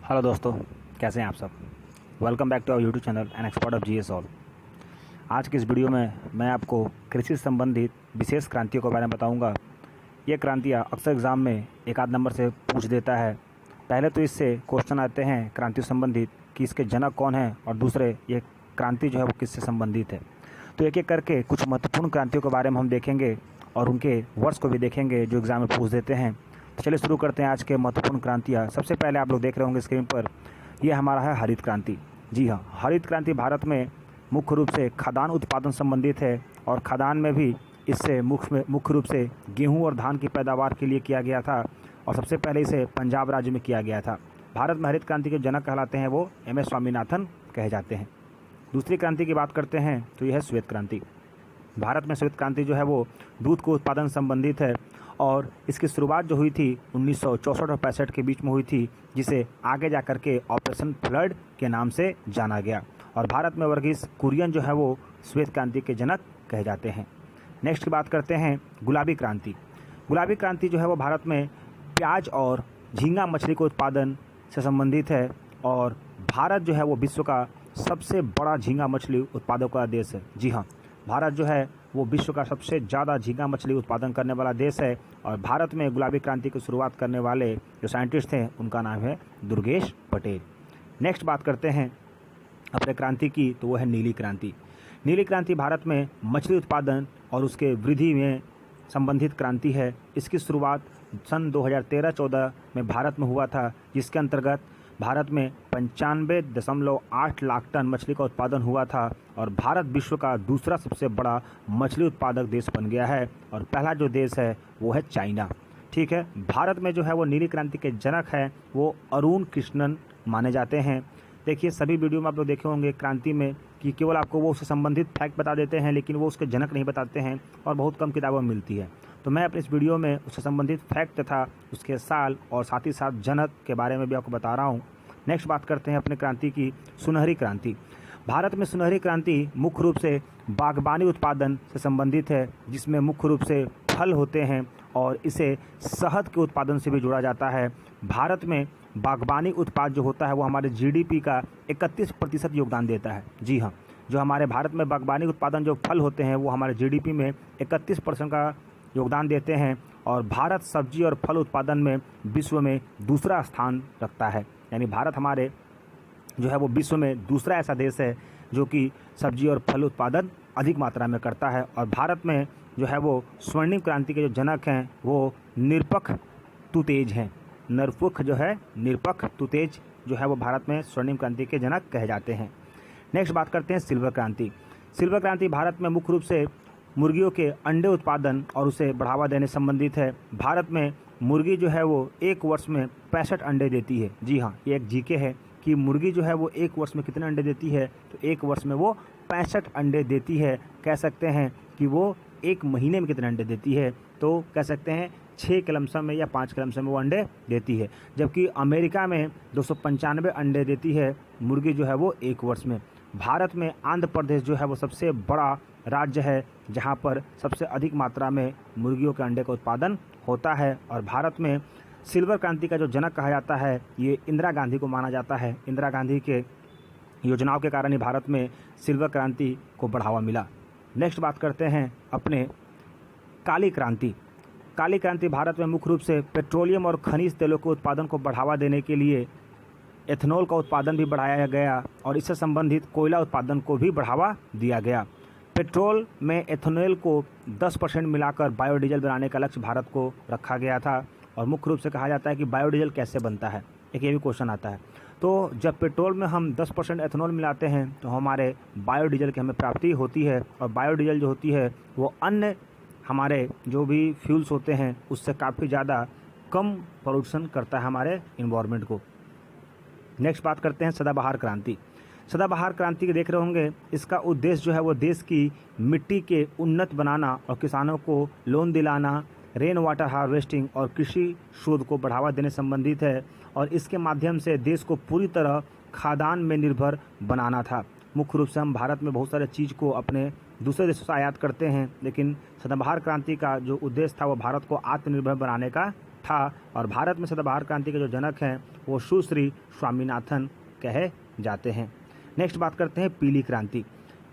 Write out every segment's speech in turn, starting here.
Hello दोस्तों, कैसे हैं आप सब। Welcome back to our YouTube channel an expert of GS all. आज की इस वीडियो में मैं आपको कृषि से संबंधित विशेष क्रांतियों के बारे में बताऊंगा। ये क्रांतियाँ अक्सर एग्ज़ाम में एक आध नंबर से पूछ देता है। पहले तो इससे क्वेश्चन आते हैं क्रांति से संबंधित कि इसके जनक कौन है, और दूसरे ये क्रांति जो है वो किससे संबंधित है। तो एक एक करके कुछ महत्वपूर्ण क्रांतियों के बारे में हम देखेंगे और उनके वर्ष को भी देखेंगे जो एग्ज़ाम में पूछ देते हैं। तो चलिए शुरू करते हैं आज के महत्वपूर्ण क्रांतियाँ। सबसे पहले आप लोग देख रहे होंगे स्क्रीन पर, ये हमारा है हरित क्रांति। जी हाँ, हरित क्रांति भारत में मुख्य रूप से खाद्यान्न उत्पादन संबंधित है, और खाद्यान्न में भी इससे मुख्य रूप से गेहूं और धान की पैदावार के लिए किया गया था, और सबसे पहले इसे पंजाब राज्य में किया गया था। भारत में हरित क्रांति के जनक कहलाते हैं वो एम.एस. स्वामीनाथन कहे जाते हैं। दूसरी क्रांति की बात करते हैं तो यह है श्वेत क्रांति। भारत में श्वेत क्रांति जो है वो दूध को उत्पादन संबंधित है, और इसकी शुरुआत जो हुई थी 1964 और 65 के बीच में हुई थी, जिसे आगे जा कर के ऑपरेशन फ्लड के नाम से जाना गया। और भारत में वर्गीस कुरियन जो है वो श्वेत क्रांति के जनक कहे जाते हैं। नेक्स्ट की बात करते हैं गुलाबी क्रांति। गुलाबी क्रांति जो है वो भारत में प्याज और झींगा मछली के उत्पादन से संबंधित है, और भारत जो है वो विश्व का सबसे बड़ा झींगा मछली उत्पादक का देश है। जी हाँ, भारत जो है वो विश्व का सबसे ज़्यादा झींगा मछली उत्पादन करने वाला देश है, और भारत में गुलाबी क्रांति की शुरुआत करने वाले जो साइंटिस्ट थे उनका नाम है दुर्गेश पटेल। नेक्स्ट बात करते हैं अपने क्रांति की, तो वो है नीली क्रांति। नीली क्रांति भारत में मछली उत्पादन और उसके वृद्धि में संबंधित क्रांति है। इसकी शुरुआत सन 2013-14 में भारत में हुआ था, जिसके अंतर्गत भारत में 95.8 लाख टन मछली का उत्पादन हुआ था, और भारत विश्व का दूसरा सबसे बड़ा मछली उत्पादक देश बन गया है, और पहला जो देश है वो है चाइना। ठीक है, भारत में जो है वो नीली क्रांति के जनक है वो अरुण कृष्णन माने जाते हैं। देखिए, सभी वीडियो में आप लोग देखे होंगे क्रांति में कि केवल आपको वो उससे संबंधित फैक्ट बता देते हैं, लेकिन वो उसके जनक नहीं बताते हैं, और बहुत कम किताबों में मिलती है। तो मैं अपने इस वीडियो में उससे संबंधित फैक्ट तथा उसके साल और साथ ही साथ जनक के बारे में भी आपको बता रहा हूँ। नेक्स्ट बात करते हैं अपने क्रांति की, सुनहरी क्रांति। भारत में सुनहरी क्रांति मुख्य रूप से बागबानी उत्पादन से संबंधित है, जिसमें मुख्य रूप से फल होते हैं, और इसे शहद के उत्पादन से भी जोड़ा जाता है। भारत में बागबानी उत्पाद जो होता है वो हमारे जीडीपी का 31% योगदान देता है। जी हाँ, जो हमारे भारत में बागबानी उत्पादन जो फल होते हैं वो हमारे जीडीपी में 31% का योगदान देते हैं, और भारत सब्जी और फल उत्पादन में विश्व में दूसरा स्थान रखता है। यानी भारत हमारे जो है वो विश्व में दूसरा ऐसा देश है जो कि सब्जी और फल उत्पादन अधिक मात्रा में करता है। और भारत में जो है वो स्वर्णिम क्रांति के जो जनक हैं वो निरपक्ष तुतेज हैं। निरपक्ष तुतेज जो है वो भारत में स्वर्णिम क्रांति के जनक कहे जाते हैं। नेक्स्ट बात करते हैं सिल्वर क्रांति। सिल्वर क्रांति भारत में मुख्य रूप से मुर्गियों के अंडे उत्पादन और उसे बढ़ावा देने संबंधित है। भारत में मुर्गी जो है वो एक वर्ष में 65 अंडे देती है। जी हाँ, ये एक जीके है कि मुर्गी जो है वो एक वर्ष में कितने अंडे देती है, तो एक वर्ष में वो 65 अंडे देती है। कह सकते हैं कि वो एक महीने में कितने अंडे देती है, तो कह सकते हैं 6 के लमसम में या 5 के लमसम में वो अंडे देती है। जबकि अमेरिका में 295 अंडे देती है मुर्गी जो है वो एक वर्ष में। भारत में आंध्र प्रदेश जो है वो सबसे बड़ा राज्य है, जहाँ पर सबसे अधिक मात्रा में मुर्गियों के अंडे का उत्पादन होता है। और भारत में सिल्वर क्रांति का जो जनक कहा जाता है ये इंदिरा गांधी को माना जाता है। इंदिरा गांधी के योजनाओं के कारण ही भारत में सिल्वर क्रांति को बढ़ावा मिला। नेक्स्ट बात करते हैं अपने काली क्रांति। काली क्रांति भारत में मुख्य रूप से पेट्रोलियम और खनिज तेलों के उत्पादन को बढ़ावा देने के लिए एथेनॉल का उत्पादन भी बढ़ाया गया, और इससे संबंधित कोयला उत्पादन को भी बढ़ावा दिया गया। पेट्रोल में एथेनॉल को 10% मिलाकर बायोडीजल बनाने का लक्ष्य भारत को रखा गया था। और मुख्य रूप से कहा जाता है कि बायोडीजल कैसे बनता है, एक ये भी क्वेश्चन आता है। तो जब पेट्रोल में हम 10% एथेनॉल मिलाते हैं तो हमारे बायोडीजल की हमें प्राप्ति होती है, और बायोडीजल जो होती है वो अन्य हमारे जो भी फ्यूल्स होते हैं उससे काफ़ी ज़्यादा कम पॉल्यूशन करता है हमारे इन्वायरमेंट को। नेक्स्ट बात करते हैं सदाबहार क्रांति। सदाबहार क्रांति के देख रहे होंगे, इसका उद्देश्य जो है वो देश की मिट्टी के उन्नत बनाना और किसानों को लोन दिलाना, रेन वाटर हार्वेस्टिंग और कृषि शोध को बढ़ावा देने संबंधित है, और इसके माध्यम से देश को पूरी तरह खाद्यान्न में निर्भर बनाना था। मुख्य रूप से हम भारत में बहुत सारे चीज़ को अपने दूसरे देशों से आयात करते हैं, लेकिन सदाबहार क्रांति का जो उद्देश्य था वो भारत को आत्मनिर्भर बनाने का था। और भारत में सदाबहार क्रांति के जो जनक हैं वो सुश्री स्वामीनाथन कहे जाते हैं। नेक्स्ट बात करते हैं पीली क्रांति।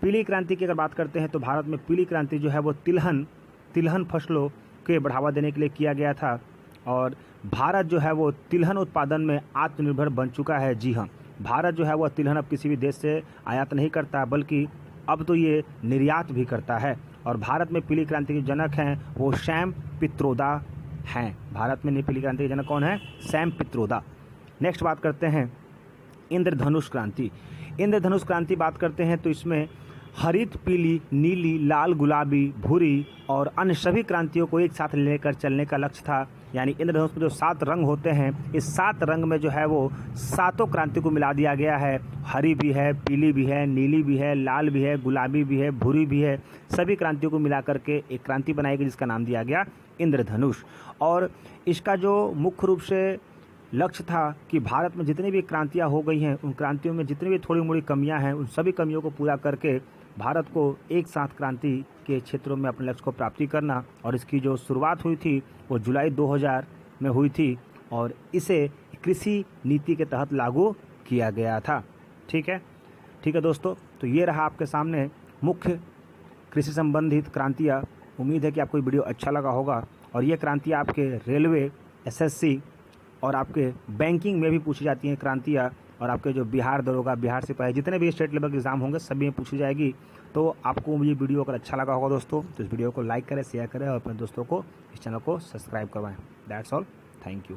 पीली क्रांति की अगर बात करते हैं तो भारत में पीली क्रांति जो है वो तिलहन फसलों के बढ़ावा देने के लिए किया गया था। और भारत जो है वो तिलहन उत्पादन में आत्मनिर्भर बन चुका है। जी हाँ, भारत जो है वो तिलहन अब किसी भी देश से आयात नहीं करता, बल्कि अब तो ये निर्यात भी करता है। और भारत में पीली क्रांति के जनक हैं वो सैम पित्रोदा हैं। भारत में पीली क्रांति के जनक कौन है? सैम पित्रोदा। नेक्स्ट बात करते हैं इंद्रधनुष क्रांति। इंद्रधनुष क्रांति बात करते हैं तो इसमें हरित, पीली, नीली, लाल, गुलाबी, भूरी और अन्य सभी क्रांतियों को एक साथ लेकर चलने का लक्ष्य था। यानी इंद्रधनुष में जो 7 रंग होते हैं, इस 7 रंग में जो है वो सातों क्रांति को मिला दिया गया है। हरी भी है, पीली भी है, नीली भी है, लाल भी है, गुलाबी भी है, भूरी भी है। सभी क्रांतियों को मिला करके एक क्रांति बनाई गई जिसका नाम दिया गया इंद्रधनुष। और इसका जो मुख्य रूप से लक्ष्य था कि भारत में जितनी भी क्रांतियाँ हो गई हैं, उन क्रांतियों में जितनी भी थोड़ी मोड़ी कमियाँ हैं, उन सभी कमियों को पूरा करके भारत को एक साथ क्रांति के क्षेत्रों में अपने लक्ष्य को प्राप्ति करना। और इसकी जो शुरुआत हुई थी वो जुलाई 2000 में हुई थी और इसे कृषि नीति के तहत लागू किया गया था। ठीक है दोस्तों, तो ये रहा आपके सामने मुख्य कृषि संबंधित क्रांतियाँ। उम्मीद है कि आपको ये वीडियो अच्छा लगा होगा। और ये क्रांतियाँ आपके रेलवे, SSC और आपके बैंकिंग में भी पूछी जाती हैं क्रांतियाँ। और आपके जो बिहार दरोगा, बिहार सिपाही, जितने भी स्टेट लेवल के एग्जाम होंगे सभी में पूछी जाएगी। तो आपको ये वीडियो अगर अच्छा लगा होगा दोस्तों तो इस वीडियो को लाइक करें, शेयर करें और अपने दोस्तों को इस चैनल को सब्सक्राइब करवाएं। That's all, thank you.